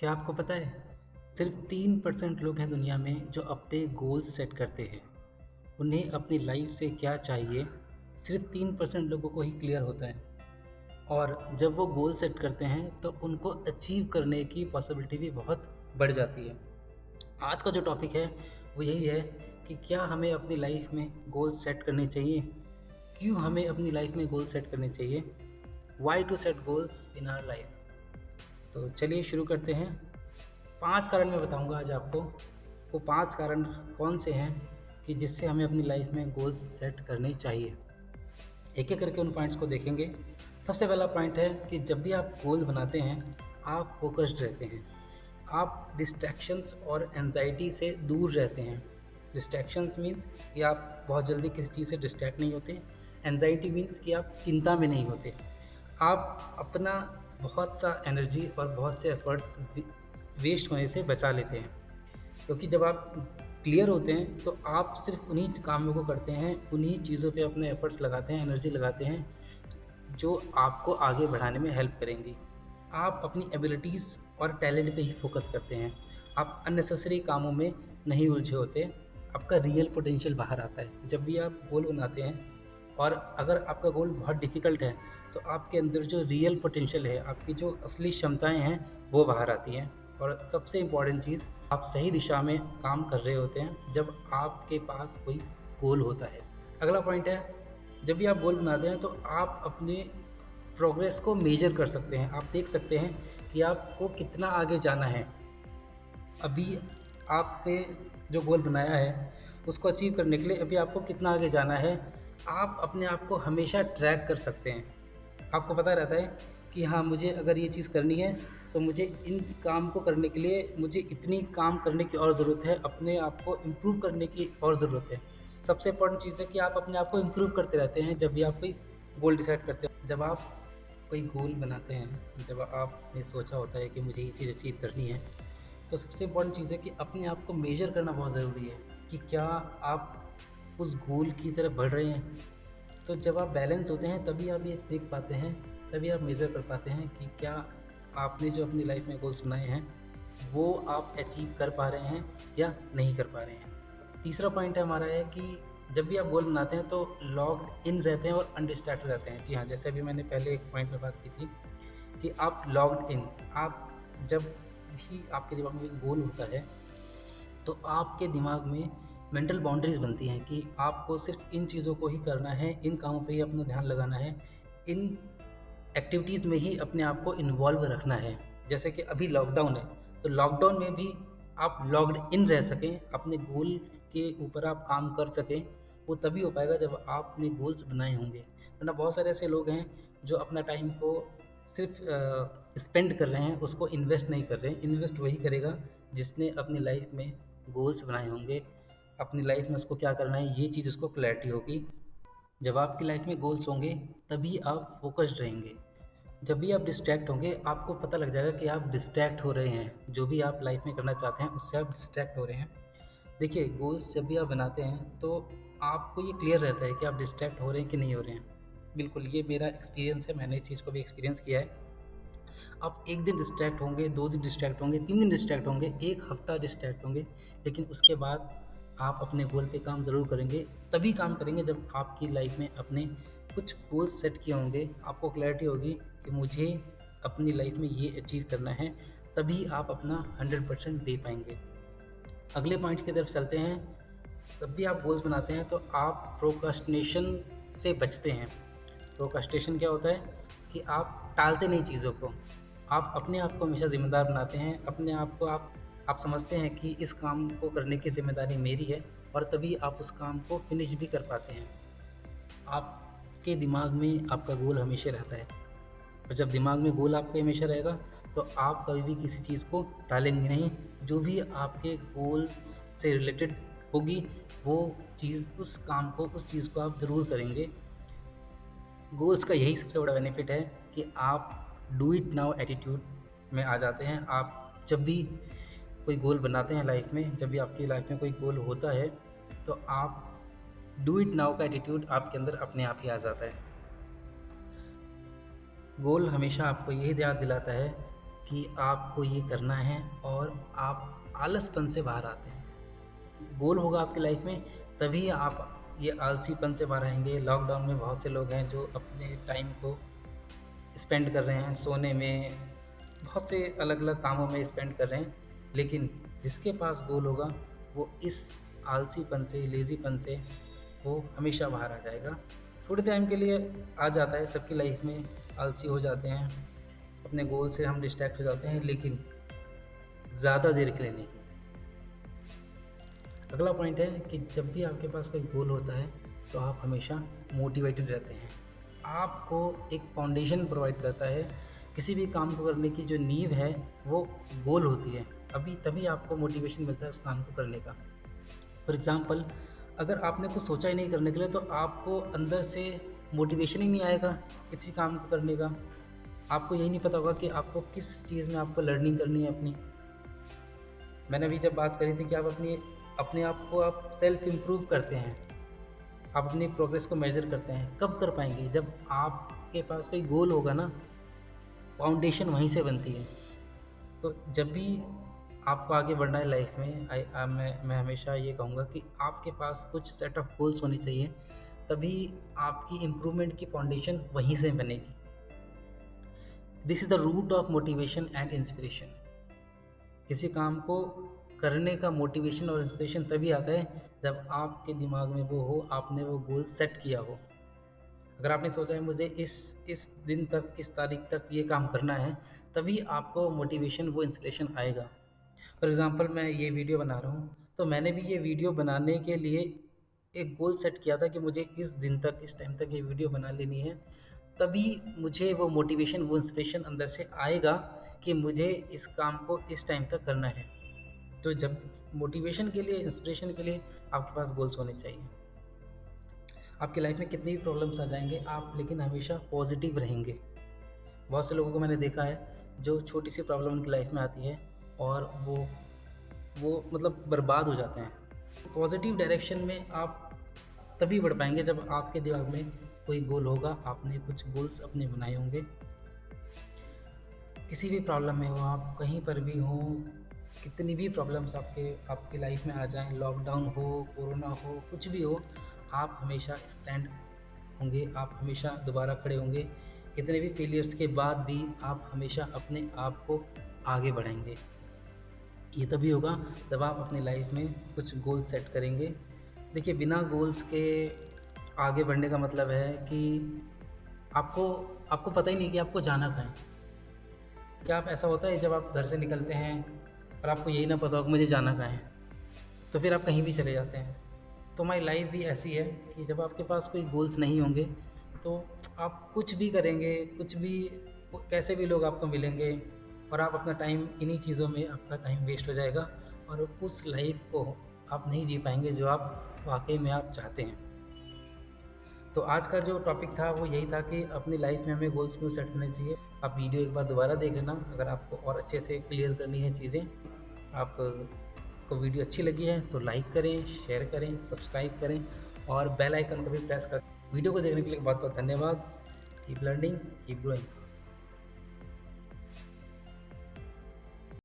क्या आपको पता है सिर्फ 3% लोग हैं दुनिया में जो अपने गोल्स सेट करते हैं। उन्हें अपनी लाइफ से क्या चाहिए सिर्फ 3% लोगों को ही क्लियर होता है। और जब वो गोल सेट करते हैं तो उनको अचीव करने की पॉसिबिलिटी भी बहुत बढ़ जाती है। आज का जो टॉपिक है वो यही है कि क्या हमें अपनी लाइफ में गोल सेट करने चाहिए, क्यों हमें अपनी लाइफ में गोल सेट करने चाहिए, why to set goals in our life. तो चलिए शुरू करते हैं। 5 कारण मैं बताऊंगा आज आपको। वो 5 कारण कौन से हैं कि जिससे हमें अपनी लाइफ में गोल्स सेट करने चाहिए। एक एक करके उन पॉइंट्स को देखेंगे। सबसे पहला पॉइंट है कि जब भी आप गोल बनाते हैं आप फोकस्ड रहते हैं, आप डिस्ट्रैक्शंस और एंजाइटी से दूर रहते हैं। डिस्ट्रैक्शंस मीन्स कि आप बहुत जल्दी किसी चीज़ से डिस्ट्रैक्ट नहीं होते। एंजाइटी मीन्स कि आप चिंता में नहीं होते। आप अपना बहुत सा एनर्जी और बहुत से एफर्ट्स वेस्ट होने से बचा लेते हैं, क्योंकि जब आप क्लियर होते हैं तो आप सिर्फ उन्हीं कामों को करते हैं, उन्हीं चीज़ों पे अपने एफर्ट्स लगाते हैं, एनर्जी लगाते हैं जो आपको आगे बढ़ाने में हेल्प करेंगी। आप अपनी एबिलिटीज़ और टैलेंट पे ही फोकस करते हैं। आप अननेसेसरी कामों में नहीं उलझे होते। आपका रियल पोटेंशियल बाहर आता है जब भी आप गोल बनाते हैं। और अगर आपका गोल बहुत डिफ़िकल्ट है तो आपके अंदर जो रियल पोटेंशियल है, आपकी जो असली क्षमताएं हैं वो बाहर आती हैं। और सबसे इम्पॉर्टेंट चीज़, आप सही दिशा में काम कर रहे होते हैं जब आपके पास कोई गोल होता है। अगला पॉइंट है, जब भी आप गोल बनाते हैं तो आप अपने प्रोग्रेस को मेजर कर सकते हैं। आप देख सकते हैं कि आपको कितना आगे जाना है। अभी आपने जो गोल बनाया है उसको अचीव करने के लिए अभी आपको कितना आगे जाना है, आप अपने आप को हमेशा ट्रैक कर सकते हैं। आपको पता रहता है कि हाँ, मुझे अगर ये चीज़ करनी है तो मुझे इन काम को करने के लिए मुझे इतनी काम करने की और ज़रूरत है, अपने आप को इम्प्रूव करने की और ज़रूरत है। सबसे इम्पोर्टेंट चीज़ है कि आप अपने आप को इम्प्रूव करते रहते हैं जब भी आप कोई गोल डिसाइड करते हैं। जब आप कोई गोल बनाते हैं, जब आपने सोचा होता है कि मुझे ये चीज़ अचीव करनी है, तो सबसे इम्पोर्टेंट चीज़ है कि अपने आप को मेजर करना बहुत ज़रूरी है कि क्या आप उस गोल की तरफ बढ़ रहे हैं। तो जब आप बैलेंस होते हैं तभी आप ये देख पाते हैं, तभी आप मेज़र कर पाते हैं कि क्या आपने जो अपनी लाइफ में गोल्स बनाए हैं वो आप अचीव कर पा रहे हैं या नहीं कर पा रहे हैं। तीसरा पॉइंट है हमारा है कि जब भी आप गोल बनाते हैं तो लॉग्ड इन रहते हैं और अनडिस्ट्रैक्टेड रहते हैं। जी हाँ, जैसे अभी मैंने पहले एक पॉइंट में बात की थी कि आप लॉग्ड इन, आप जब भी आपके दिमाग में एक गोल होता है तो आपके दिमाग में मेंटल बाउंड्रीज बनती हैं कि आपको सिर्फ इन चीज़ों को ही करना है, इन कामों पे ही अपना ध्यान लगाना है, इन एक्टिविटीज़ में ही अपने आप को इन्वॉल्व रखना है। जैसे कि अभी लॉकडाउन है तो लॉकडाउन में भी आप लॉग्ड इन रह सकें, अपने गोल के ऊपर आप काम कर सकें, वो तभी हो पाएगा जब आपने गोल्स बनाए होंगे। वरना बहुत सारे ऐसे लोग हैं जो अपना टाइम को सिर्फ स्पेंड कर रहे हैं, उसको इन्वेस्ट नहीं कर रहे हैं। इन्वेस्ट वही करेगा जिसने अपनी लाइफ में गोल्स बनाए होंगे, अपनी लाइफ में उसको क्या करना है ये चीज़ उसको क्लैरिटी होगी। जब आपकी लाइफ में गोल्स होंगे तभी आप फोकस्ड रहेंगे। जब भी आप डिस्ट्रैक्ट होंगे आपको पता लग जाएगा कि आप डिस्ट्रैक्ट हो रहे हैं, जो भी आप लाइफ में करना चाहते हैं उससे आप डिस्ट्रैक्ट हो रहे हैं। देखिए, गोल्स जब भी आप बनाते हैं तो आपको ये क्लियर रहता है कि आप डिस्ट्रैक्ट हो रहे हैं कि नहीं हो रहे हैं। बिल्कुल, ये मेरा एक्सपीरियंस है, मैंने इस चीज़ को भी एक्सपीरियंस किया है। आप 1 दिन डिस्ट्रैक्ट होंगे, 2 दिन डिस्ट्रैक्ट होंगे, 3 दिन डिस्ट्रैक्ट होंगे, 1 हफ्ता डिस्ट्रैक्ट होंगे, लेकिन उसके बाद आप अपने गोल पे काम ज़रूर करेंगे। तभी काम करेंगे जब आपकी लाइफ में अपने कुछ गोल्स सेट किए होंगे, आपको क्लैरिटी होगी कि मुझे अपनी लाइफ में ये अचीव करना है, तभी आप अपना 100% दे पाएँगे। अगले पॉइंट की तरफ चलते हैं। जब भी आप गोल्स बनाते हैं तो आप प्रोक्रास्टिनेशन से बचते हैं। प्रोक्रास्टिनेशन क्या होता है कि आप टालते नहीं चीज़ों को, आप अपने आप को हमेशा ज़िम्मेदार बनाते हैं। अपने आप को आप समझते हैं कि इस काम को करने की ज़िम्मेदारी मेरी है, और तभी आप उस काम को फिनिश भी कर पाते हैं। आपके दिमाग में आपका गोल हमेशा रहता है, और जब दिमाग में गोल आपका हमेशा रहेगा तो आप कभी भी किसी चीज़ को टालेंगे नहीं। जो भी आपके गोल्स से रिलेटेड होगी वो चीज़, उस काम को, उस चीज़ को आप ज़रूर करेंगे। गोल्स का यही सबसे बड़ा बेनिफिट है कि आप डू इट नाउ एटीट्यूड में आ जाते हैं। आप जब भी कोई गोल बनाते हैं लाइफ में, जब भी आपकी लाइफ में कोई गोल होता है तो आप डू इट नाउ का एटीट्यूड आपके अंदर अपने आप ही आ जाता है। गोल हमेशा आपको यही याद दिलाता है कि आपको ये करना है और आप आलसपन से बाहर आते हैं। गोल होगा आपकी लाइफ में, तभी आप ये आलसीपन से बाहर आएंगे। लॉकडाउन में बहुत से लोग हैं जो अपने टाइम को स्पेंड कर रहे हैं सोने में, बहुत से अलग अलग कामों में स्पेंड कर रहे हैं, लेकिन जिसके पास गोल होगा वो इस आलसीपन से, लेज़ीपन से वो हमेशा बाहर आ जाएगा। थोड़े टाइम के लिए आ जाता है, सबकी लाइफ में आलसी हो जाते हैं, अपने गोल से हम डिस्ट्रैक्ट हो जाते हैं, लेकिन ज़्यादा देर के लिए नहीं। अगला पॉइंट है कि जब भी आपके पास कोई गोल होता है तो आप हमेशा मोटिवेटेड रहते हैं। आपको एक फाउंडेशन प्रोवाइड करता है, किसी भी काम को करने की जो नींव है वो गोल होती है, अभी तभी आपको मोटिवेशन मिलता है उस काम को करने का। फॉर एग्ज़ाम्पल, अगर आपने कुछ सोचा ही नहीं करने के लिए तो आपको अंदर से मोटिवेशन ही नहीं आएगा किसी काम को करने का। आपको यही नहीं पता होगा कि आपको किस चीज़ में आपको लर्निंग करनी है अपनी। मैंने अभी जब बात करी थी कि आप अपने आप को आप सेल्फ इम्प्रूव करते हैं, आप अपनी प्रोग्रेस को मेज़र करते हैं। कब कर पाएंगे? जब आपके पास कोई गोल होगा ना, फाउंडेशन वहीं से बनती है। तो जब भी आपको आगे बढ़ना है लाइफ में, मैं हमेशा ये कहूँगा कि आपके पास कुछ सेट ऑफ गोल्स होने चाहिए, तभी आपकी इम्प्रूवमेंट की फाउंडेशन वहीं से बनेगी। This is the root of motivation and inspiration. किसी काम को करने का मोटिवेशन और इंस्पिरेशन तभी आता है जब आपके दिमाग में वो हो, आपने वो गोल सेट किया हो। अगर आपने सोचा है मुझे इस दिन तक, इस तारीख तक ये काम करना है, तभी आपको मोटिवेशन, वो इंस्पिरेशन आएगा। फॉर एग्ज़ाम्पल, मैं ये वीडियो बना रहा हूँ, तो मैंने भी ये वीडियो बनाने के लिए एक गोल सेट किया था कि मुझे इस दिन तक, इस टाइम तक ये वीडियो बना लेनी है, तभी मुझे वो मोटिवेशन, वो इंस्पिरेशन अंदर से आएगा कि मुझे इस काम को इस टाइम तक करना है। तो जब मोटिवेशन के लिए, इंस्पिरेशन के लिए आपके पास गोल्स होने चाहिए। आपकी लाइफ में कितनी भी प्रॉब्लम्स आ जाएंगे, आप लेकिन हमेशा पॉजिटिव रहेंगे। बहुत से लोगों को मैंने देखा है जो छोटी सी प्रॉब्लम उनकी लाइफ में आती है और वो मतलब बर्बाद हो जाते हैं। पॉजिटिव डायरेक्शन में आप तभी बढ़ पाएंगे जब आपके दिमाग में कोई गोल होगा, आपने कुछ गोल्स अपने बनाए होंगे। किसी भी प्रॉब्लम में हो, आप कहीं पर भी हो, कितनी भी प्रॉब्लम्स आपकी लाइफ में आ जाएं, लॉकडाउन हो, कोरोना हो, कुछ भी हो, आप हमेशा स्टैंड होंगे, आप हमेशा दोबारा खड़े होंगे। कितने भी फेलियर्स के बाद भी आप हमेशा अपने आप को आगे बढ़ाएंगे। ये तभी होगा जब आप अपनी लाइफ में कुछ गोल सेट करेंगे। देखिए, बिना गोल्स के आगे बढ़ने का मतलब है कि आपको पता ही नहीं कि आपको जाना कहाँ है। क्या आप, ऐसा होता है जब आप घर से निकलते हैं और आपको यही ना पता हो कि मुझे जाना कहाँ है, तो फिर आप कहीं भी चले जाते हैं। तो हमारी लाइफ भी ऐसी है कि जब आपके पास कोई गोल्स नहीं होंगे तो आप कुछ भी करेंगे, कुछ भी, कैसे भी लोग आपको मिलेंगे और आप अपना टाइम इन्हीं चीज़ों में, आपका टाइम वेस्ट हो जाएगा और उस लाइफ को आप नहीं जी पाएंगे जो आप वाकई में आप चाहते हैं। तो आज का जो टॉपिक था वो यही था कि अपनी लाइफ में हमें गोल्स क्यों सेट करने चाहिए। आप वीडियो एक बार दोबारा देख लेना अगर आपको और अच्छे से क्लियर करनी है चीज़ें। आपको वीडियो अच्छी लगी है तो लाइक करें, शेयर करें, सब्सक्राइब करें और बेल आइकन को भी प्रेस करें। वीडियो को देखने के लिए बहुत बहुत धन्यवाद। Keep learning, keep growing.